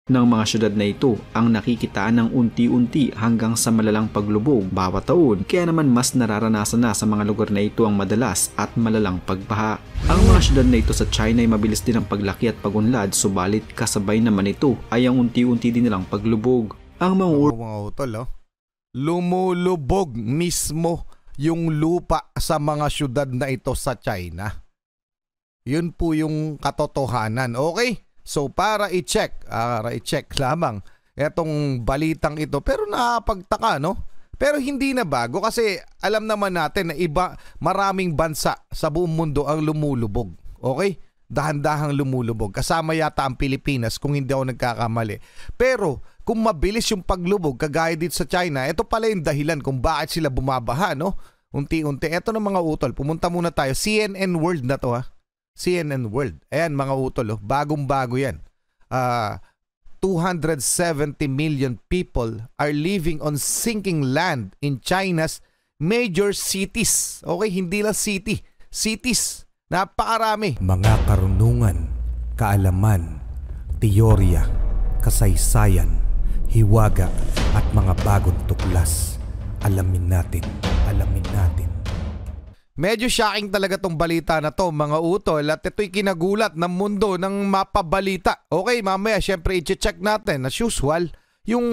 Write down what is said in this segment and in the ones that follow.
ng mga syudad na ito ang nakikitaan ng unti-unti hanggang sa malalang paglubog bawat taon, kaya naman mas nararanasan na sa mga lugar na ito ang madalas at malalang pagbaha. Ang mga syudad na ito sa China ay mabilis din ang paglaki at pagunlad, subalit kasabay naman ito ay ang unti-unti din nilang paglubog. Ang mga utol, lumulubog mismo yung lupa sa mga syudad na ito sa China. Yun po yung katotohanan. Okay? So para i-check lamang itong balitang ito, pero nakapagtaka, no? Pero hindi na bago kasi alam naman natin na maraming bansa sa buong mundo ang lumulubog. Okay? Dahan-dahang lumulubog. Kasama yata ang Pilipinas kung hindi ako nagkakamali. Pero kung mabilis yung paglubog kagaya dito sa China, ito pala yung dahilan kung bakit sila bumabaha, no? Unti-unti. Ito na mga utol. Pumunta muna tayo. CNN World na to, ha? CNN World. Ayan mga utol, bagong-bago yan. 270 million people are living on sinking land in China's major cities. Okay, hindi lang city. Cities. Napakarami. Mga karunungan, kaalaman, teorya, kasaysayan, hiwaga at mga bagong tuklas. Alamin natin. Medyo shocking talaga tong balita na to mga utol, at ito'y kinagulat ng mundo ng mapabalita. Okay, mamaya syempre i-check natin as usual yung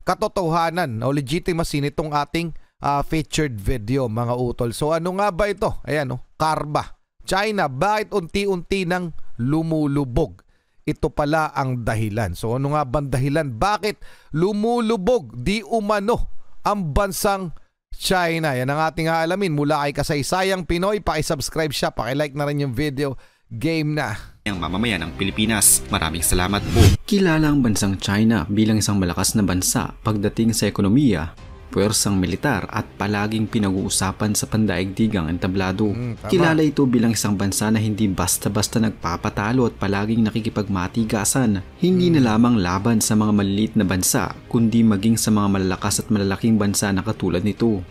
katotohanan o legitimacy nitong ating featured video mga utol. So ano nga ba ito? Ayan, karma. China, bakit unti-unti nang lumulubog? Ito pala ang dahilan. So ano nga bang dahilan? Bakit lumulubog di umano ang bansang China? Yan ang ating aalamin mula kay Kasaysayang Pinoy. Paki-subscribe siya, paki-like na rin yung video. Game na! Ang mamamayan ng Pilipinas, maraming salamat po. Kilala ang bansang China bilang isang malakas na bansa pagdating sa ekonomiya, puwersang militar at palaging pinag-uusapan sa pandaigdigang entablado. Kilala ito bilang isang bansa na hindi basta-basta nagpapatalo at palaging nakikipagmatigasan. Hindi na lamang laban sa mga maliliit na bansa, kundi maging sa mga malalakas at malalaking bansa na katulad nito.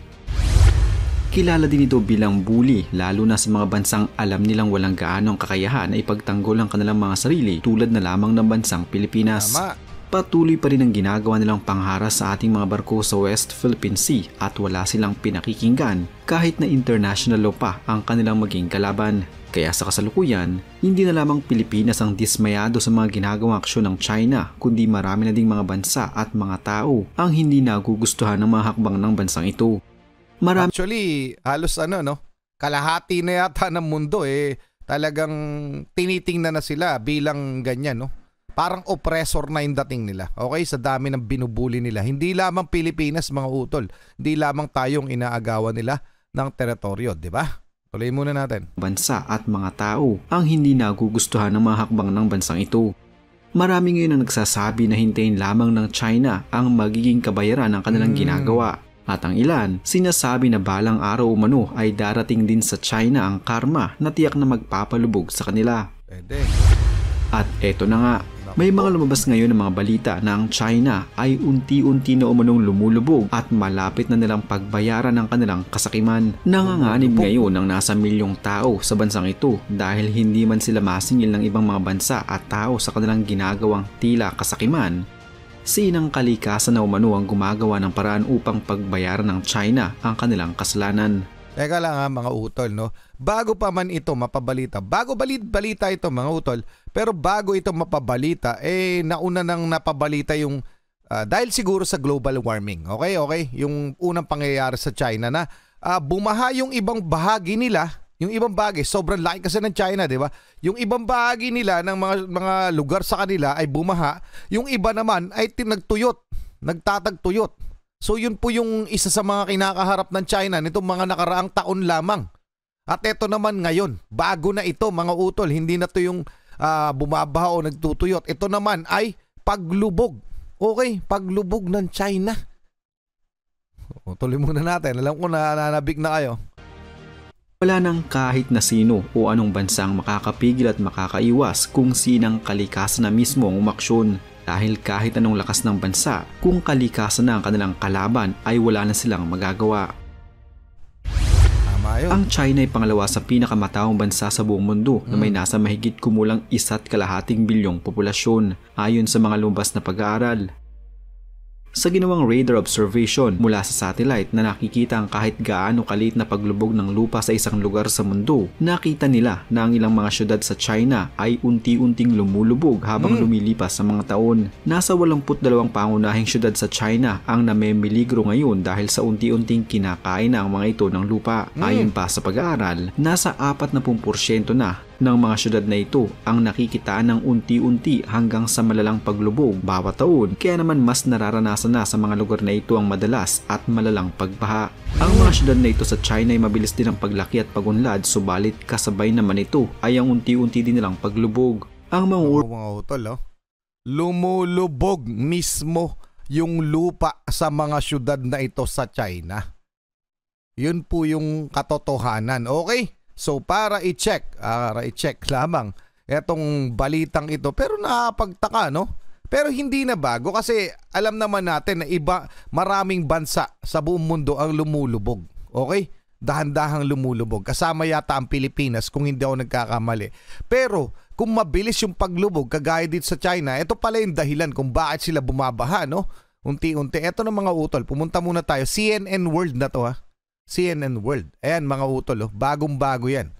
Kilala din ito bilang bully, lalo na sa mga bansang alam nilang walang gaanong kakayahan na ipagtanggol ang kanilang mga sarili, tulad na lamang ng bansang Pilipinas. Patuloy pa rin ang ginagawa nilang pangharas sa ating mga barko sa West Philippine Sea at wala silang pinakikinggan kahit na international law pa ang kanilang maging kalaban. Kaya sa kasalukuyan, hindi na lamang Pilipinas ang dismayado sa mga ginagawang aksyon ng China, kundi marami na ding mga bansa at mga tao ang hindi nagugustuhan ng mga hakbang ng bansang ito. Actually, halos kalahati na yata ng mundo talagang tinitingnan na sila bilang ganyan, no? Parang oppressor na yung dating nila. Okay, sa dami ng binubuli nila. Hindi lamang Pilipinas mga utol. Hindi lamang tayong inaagawan nila ng teritoryo, di ba? Tuloy muna natin. Bansa at mga tao ang hindi nagugustuhan ng mga hakbang ng bansang ito. Marami ngayon ang nagsasabi na hintayin lamang ng China ang magiging kabayaran ng kanilang ginagawa. At ang ilan, sinasabi na balang araw umano ay darating din sa China ang karma na tiyak na magpapalubog sa kanila. Pwede. At eto na nga, may mga lumabas ngayon ng mga balita na ang China ay unti-unti na umanong lumulubog at malapit na nilang pagbayaran ng kanilang kasakiman. Nanganganib ngayon ang nasa milyong tao sa bansang ito dahil hindi man sila masingil ng ibang mga bansa at tao sa kanilang ginagawang tila kasakiman. Sinang kalikasan na umano ang gumagawa ng paraan upang pagbayaran ng China ang kanilang kasalanan. Teka lang mga utol, no? Bago pa man ito mapabalita, balita ito mga utol, pero bago ito mapabalita, nauna nang napabalita yung, dahil siguro sa global warming, okay? Yung unang pangyayari sa China na bumaha yung ibang bahagi nila, yung ibang bahagi, sobrang laki kasi ng China, di ba? Yung ibang bahagi nila ng mga lugar sa kanila ay bumaha, yung iba naman ay nagtatagtuyot. So yun po yung isa sa mga kinakaharap ng China nitong mga nakaraang taon lamang. At ito naman ngayon, bago na ito mga utol, hindi na to yung bumabaha o nagtutuyot. Ito naman ay paglubog. Okay, paglubog ng China. Tuloy muna natin, alam ko na nanabig na kayo. Wala nang kahit na sino o anong bansang makakapigil at makakaiwas kung sinang kalikasan na mismo ang umaksyon. Dahil kahit anong lakas ng bansa, kung kalikasan na ang kanilang kalaban ay wala na silang magagawa. tayo. Ang China ay pangalawa sa pinakamataong bansa sa buong mundo na may nasa mahigit kumulang 1.2 bilyong populasyon ayon sa mga lumabas na pag-aaral. Sa ginawang radar observation mula sa satellite na nakikita ang kahit gaano kaliit na paglubog ng lupa sa isang lugar sa mundo, nakita nila na ang ilang mga syudad sa China ay unti-unting lumulubog habang lumilipas sa mga taon. Nasa 82 pangunahing syudad sa China ang namimiligro ngayon dahil sa unti-unting kinakain na ang mga ito ng lupa. Ayon pa sa pag-aaral, nasa 40% na ng mga syudad na ito ang nakikitaan ng unti-unti hanggang sa malalang paglubog bawat taon, kaya naman mas nararanasan na sa mga lugar na ito ang madalas at malalang pagbaha. Ang mga syudad na ito sa China ay mabilis din ang paglaki at pagunlad, subalit kasabay naman ito ay ang unti-unti din nilang paglubog. Ang mga mga utol, lumulubog mismo yung lupa sa mga syudad na ito sa China. Yun po yung katotohanan. Okay? So para i-check lamang etong balitang ito, pero nakapagtaka, no? Pero hindi na bago kasi alam naman natin na maraming bansa sa buong mundo ang lumulubog. Okay? Dahan-dahang lumulubog. Kasama yata ang Pilipinas kung hindi ako nagkakamali. Pero kung mabilis yung paglubog kagaya dito sa China, ito pala yung dahilan kung bakit sila bumabaha, no? Unti-unti. Ito na mga utol, pumunta muna tayo. CNN World na to, ha? CNN World. Ayan mga utol, bagong-bago yan.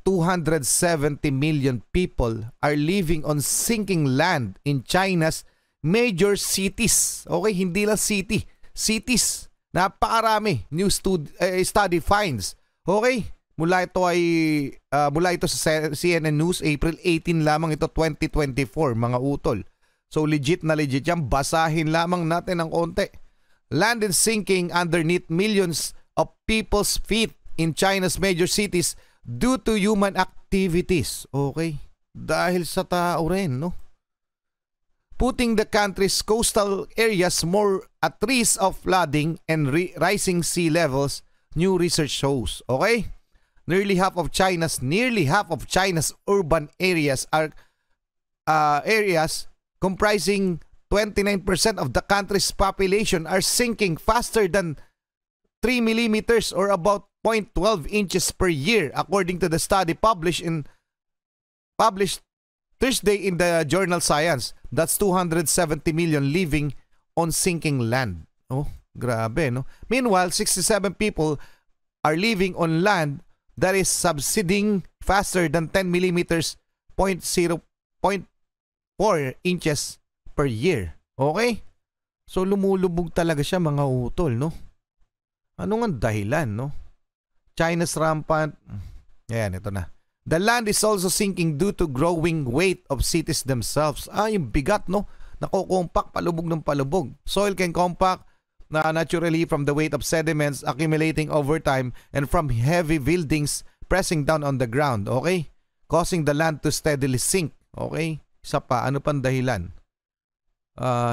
270 million people are living on sinking land in China's major cities. Okay, hindi lang city. Cities. Napakarami. New study finds. Okay, mula ito sa CNN News, April 18 lamang ito, 2024, mga utol. So legit na legit yan. Basahin lamang natin ng konti. Land is sinking underneath millions of people's feet in China's major cities due to human activities. Okay? Dahil sa tao rin, no? Putting the country's coastal areas more at risk of flooding and rising sea levels, new research shows. Okay? Nearly half of China's urban areas are areas comprising 29% of the country's population are sinking faster than 3 millimeters or about 0.12 inches per year, according to the study published Thursday in the journal Science. That's 270 million living on sinking land. Oh, grabe, no? Meanwhile, 67 people are living on land that is subsiding faster than 10 millimeters, 0.4 inches per year. Okay? So lumulubog talaga siya, mga utol, no? Ano nga dahilan, no? China's rampant. Ayan, ito na. The land is also sinking due to growing weight of cities themselves. Yung bigat, no? Nakokompak, palubog ng palubog. Soil can compact naturally from the weight of sediments accumulating over time and from heavy buildings pressing down on the ground. Okay? Causing the land to steadily sink. Okay? Isa pa, ano pang dahilan?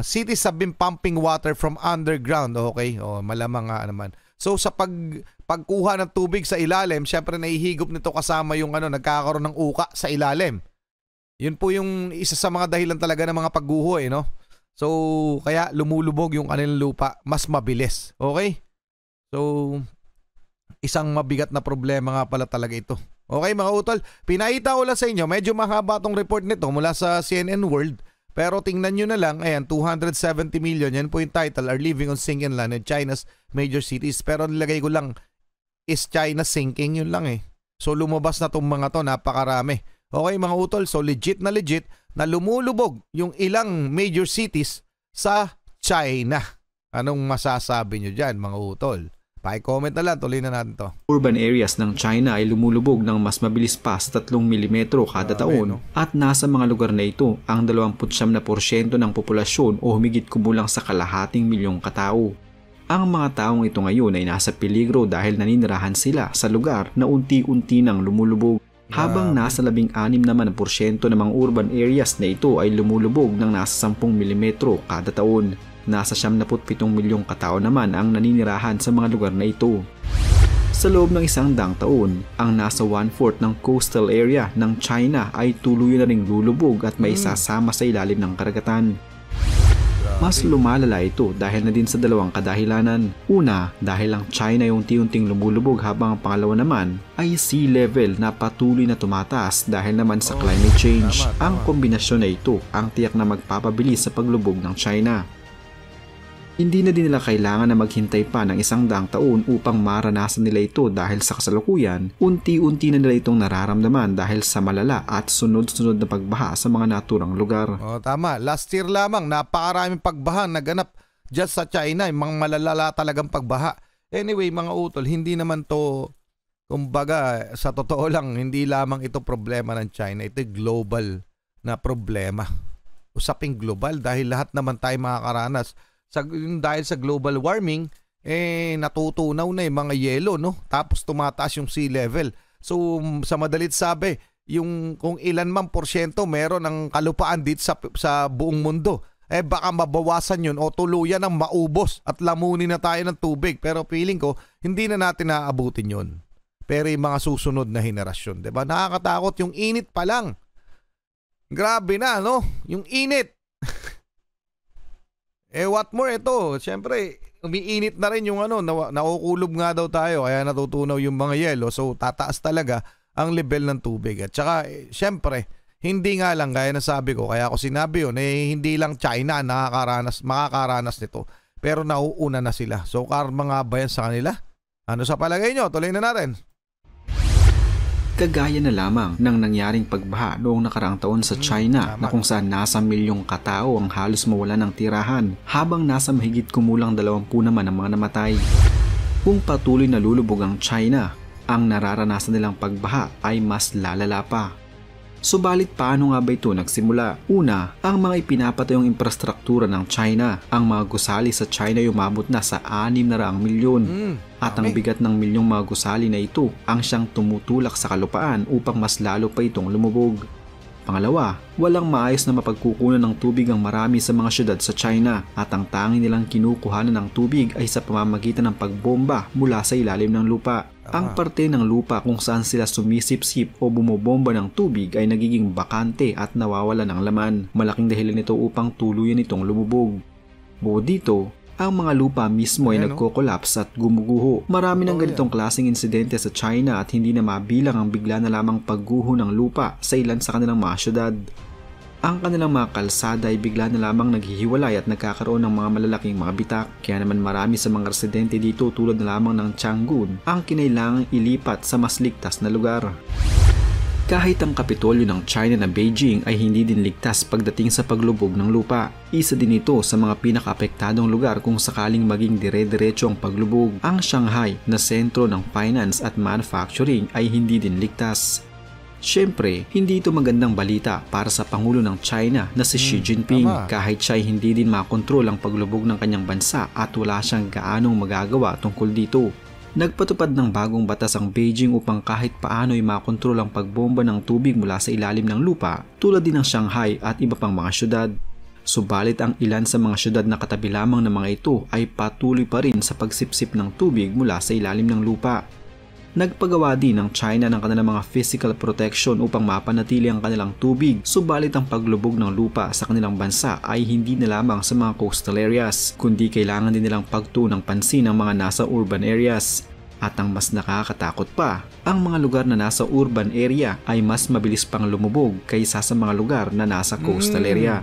Cities have been pumping water from underground. Okay? Malamang nga naman. So sa pagkuha ng tubig sa ilalim, syempre naihigop nito kasama yung nagkakaroon ng uka sa ilalim. Yun po yung isa sa mga dahilan talaga ng mga pagguho, no? So kaya lumulubog yung kanilang lupa mas mabilis. Okay? So isang mabigat na problema nga pala talaga ito. Okay mga utol, pinakita ko lang sa inyo, medyo mahaba tong report nito mula sa CNN World. Pero tingnan nyo na lang, ayan, 270 million, yan po yung title, are living on sinking land in China's major cities. Pero nilagay ko lang, is China sinking? Yun lang eh. So lumabas na tong mga to, napakarami. Okay mga utol, so legit na lumulubog yung ilang major cities sa China. Anong masasabi nyo dyan mga utol? Pa-comment na lang, tuloy na natin to. Urban areas ng China ay lumulubog ng mas mabilis pa sa 3 milimetro kada taon, at nasa mga lugar na ito ang 29% ng populasyon o humigit kumulang sa kalahating milyong katao. Ang mga taong ito ngayon ay nasa peligro dahil naninirahan sila sa lugar na unti-unti nang lumulubog. Habang nasa 16% naman ng mga urban areas na ito ay lumulubog ng nasa 10 milimetro kada taon. Nasa 77 milyong katao naman ang naninirahan sa mga lugar na ito. Sa loob ng 100 taon, ang nasa 1/4 ng coastal area ng China ay tuluyan na ring lulubog at may sasama sa ilalim ng karagatan. Mas lumalala ito dahil na din sa dalawang kadahilanan. Una, dahil ang China ay unti-unting lumulubog habang ang pangalawa naman ay sea level na patuloy na tumataas dahil naman sa climate change. Ang kombinasyon na ito ang tiyak na magpapabilis sa paglubog ng China. Hindi na din nila kailangan na maghintay pa ng 100 taon upang maranasan nila ito dahil sa kasalukuyan, unti-unti na nila itong nararamdaman dahil sa malala at sunod-sunod na pagbaha sa mga naturang lugar. Tama. Last year lamang, napakaraming pagbaha naganap dyan sa China. Mga malalala talagang pagbaha. Anyway, mga utol, hindi naman to, kumbaga, sa totoo lang, hindi lamang ito problema ng China. Ito global na problema. Usaping global dahil lahat naman tayo makakaranas. Dahil sa global warming, natutunaw na yung mga yelo, no? Tapos tumataas yung sea level. So, sa madalit sabi, yung kung ilan man porsyento meron ng kalupaan dito sa buong mundo, baka mabawasan yun o tuluyan ng maubos at lamunin na tayo ng tubig. Pero feeling ko, hindi na natin naaabutin yun. Pero yung mga susunod na henerasyon, diba? Nakakatakot yung init pa lang. Grabe na, no? Yung init. What more ito? Siyempre, umiinit na rin yung nakukulob nga daw tayo kaya natutunaw yung mga yelo. So, tataas talaga ang level ng tubig. At saka, siyempre, hindi nga lang, gaya na sabi ko, kaya ako sinabi yun, hindi lang China makakaranas nito. Pero nauuna na sila. So, karma nga ba yan sa kanila? Ano sa palagay nyo? Tuloy na natin. Kagaya na lamang ng nangyaring pagbaha noong nakaraang taon sa China na kung saan nasa milyong katao ang halos mawalan ng tirahan habang nasa mahigit kumulang 20 naman ang mga namatay. Kung patuloy na lulubog ang China, ang nararanasan nilang pagbaha ay mas lalala pa. Subalit paano nga ba ito nagsimula? Una, ang mga ipinapatayong infrastruktura ng China. Ang mga gusali sa China ay umabot na sa 600 milyon. At ang bigat ng milyong mga gusali na ito ang siyang tumutulak sa kalupaan upang mas lalo pa itong lumubog. Pangalawa, walang maayos na mapagkukunan ng tubig ang marami sa mga syudad sa China at ang tanging nilang kinukuhanan ng tubig ay sa pamamagitan ng pagbomba mula sa ilalim ng lupa. Ang parte ng lupa kung saan sila sumisip-sip o bumobomba ng tubig ay nagiging bakante at nawawala ng laman. Malaking dahilan nito upang tuluyan itong lumubog. Bukod dito, ang mga lupa mismo ay nagko-collapse at gumuguho. Marami ng ganitong klaseng insidente sa China at hindi na mabilang ang bigla na lamang pagguho ng lupa sa ilan sa kanilang mga syudad. Ang kanilang mga kalsada ay bigla na lamang naghihiwalay at nagkakaroon ng mga malalaking mga bitak. Kaya naman marami sa mga residente dito tulad na lamang ng Changgun ang kinailangang ilipat sa mas ligtas na lugar. Kahit ang kapitolyo ng China na Beijing ay hindi din ligtas pagdating sa paglubog ng lupa. Isa din ito sa mga pinakaapektadong lugar kung sakaling maging dire-diretso ang paglubog. Ang Shanghai na sentro ng finance at manufacturing ay hindi din ligtas. Siyempre, hindi ito magandang balita para sa Pangulo ng China na si Xi Jinping kahit siya ay hindi din makontrol ang paglubog ng kanyang bansa at wala siyang gaanong magagawa tungkol dito. Nagpatupad ng bagong batas ang Beijing upang kahit paano ay makontrol ang pagbomba ng tubig mula sa ilalim ng lupa tulad din ng Shanghai at iba pang mga syudad. Subalit ang ilan sa mga syudad na katabi lamang ng mga ito ay patuloy pa rin sa pagsipsip ng tubig mula sa ilalim ng lupa. Nagpagawa din ng China ng kanilang mga physical protection upang mapanatili ang kanilang tubig, subalit ang paglubog ng lupa sa kanilang bansa ay hindi na lamang sa mga coastal areas, kundi kailangan din nilang pagtuunang pansin ang mga nasa urban areas. At ang mas nakakatakot pa, ang mga lugar na nasa urban area ay mas mabilis pang lumubog kaysa sa mga lugar na nasa coastal area.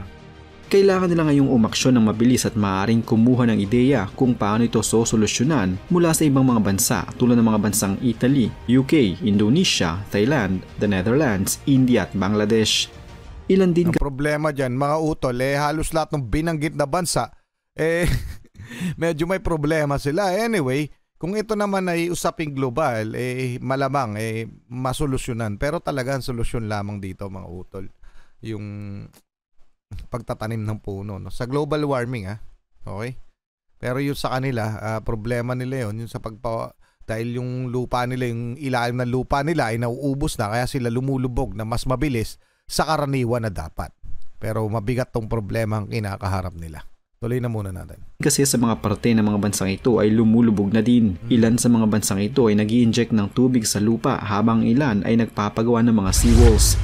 Kailangan nila ngayong umaksyon ng mabilis at maaaring kumuha ng ideya kung paano ito sosolusyonan mula sa ibang mga bansa tulad ng mga bansang Italy, UK, Indonesia, Thailand, the Netherlands, India at Bangladesh. Ilan din ang problema dyan, mga utol, halos lahat ng binanggit na bansa, medyo may problema sila. Anyway, kung ito naman ay usaping global, malamang masolusyonan. Pero talagang solusyon lamang dito, mga utol, yung pagtatanim ng puno, no? Sa global warming, okay? Pero yung sa kanila, problema nila yun, yung sa dahil yung lupa nila, yung ilalim ng lupa nila ay nauubos na, kaya sila lumulubog na mas mabilis sa karaniwan na dapat. Pero mabigat tong problema ang kinakaharap nila. Tuloy na muna natin. Kasi sa mga parte ng mga bansang ito ay lumulubog na din. Ilan sa mga bansang ito ay nag-i-inject ng tubig sa lupa habang ilan ay nagpapagawa ng mga seawalls.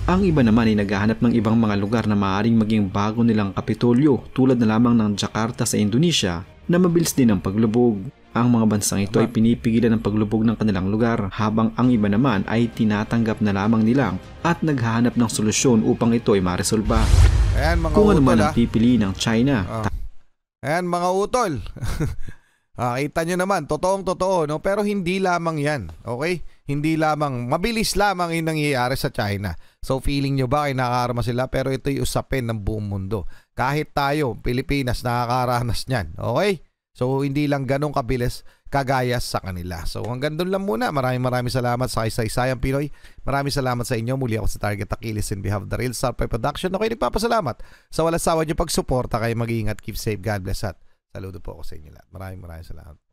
Ang iba naman ay naghahanap ng ibang mga lugar na maaaring maging bago nilang kapitolyo tulad na lamang ng Jakarta sa Indonesia na mabilis din ang paglubog. Ang mga bansang ito ay pinipigilan ng paglubog ng kanilang lugar habang ang iba naman ay tinatanggap na lamang nilang at naghahanap ng solusyon upang ito ay maresolba. Ayan mga Kung utol ano man ang pipiliin ng China. Ayan mga utol. Kita nyo naman, totoong-totoo, no? Pero hindi lamang yan, okay? Hindi lamang, mabilis lamang yung nangyayari sa China. So feeling nyo ba ay nakakarama sila? Pero ito'y usapin ng buong mundo. Kahit tayo, Pilipinas, nakakaranas niyan, okay? So hindi lang ganong kabilis kagaya sa kanila. So hanggang doon lang muna. Maraming salamat sa Kasaysayang Pinoy. Maraming salamat sa inyo. Muli ako sa Target Achilles in behalf of the Real Star Production. Ako'y nagpapasalamat sa walang sawa niyo pagsuporta. Kayo mag-iingat. Keep safe. God bless at saludo po ako sa inyo lahat. Maraming salamat.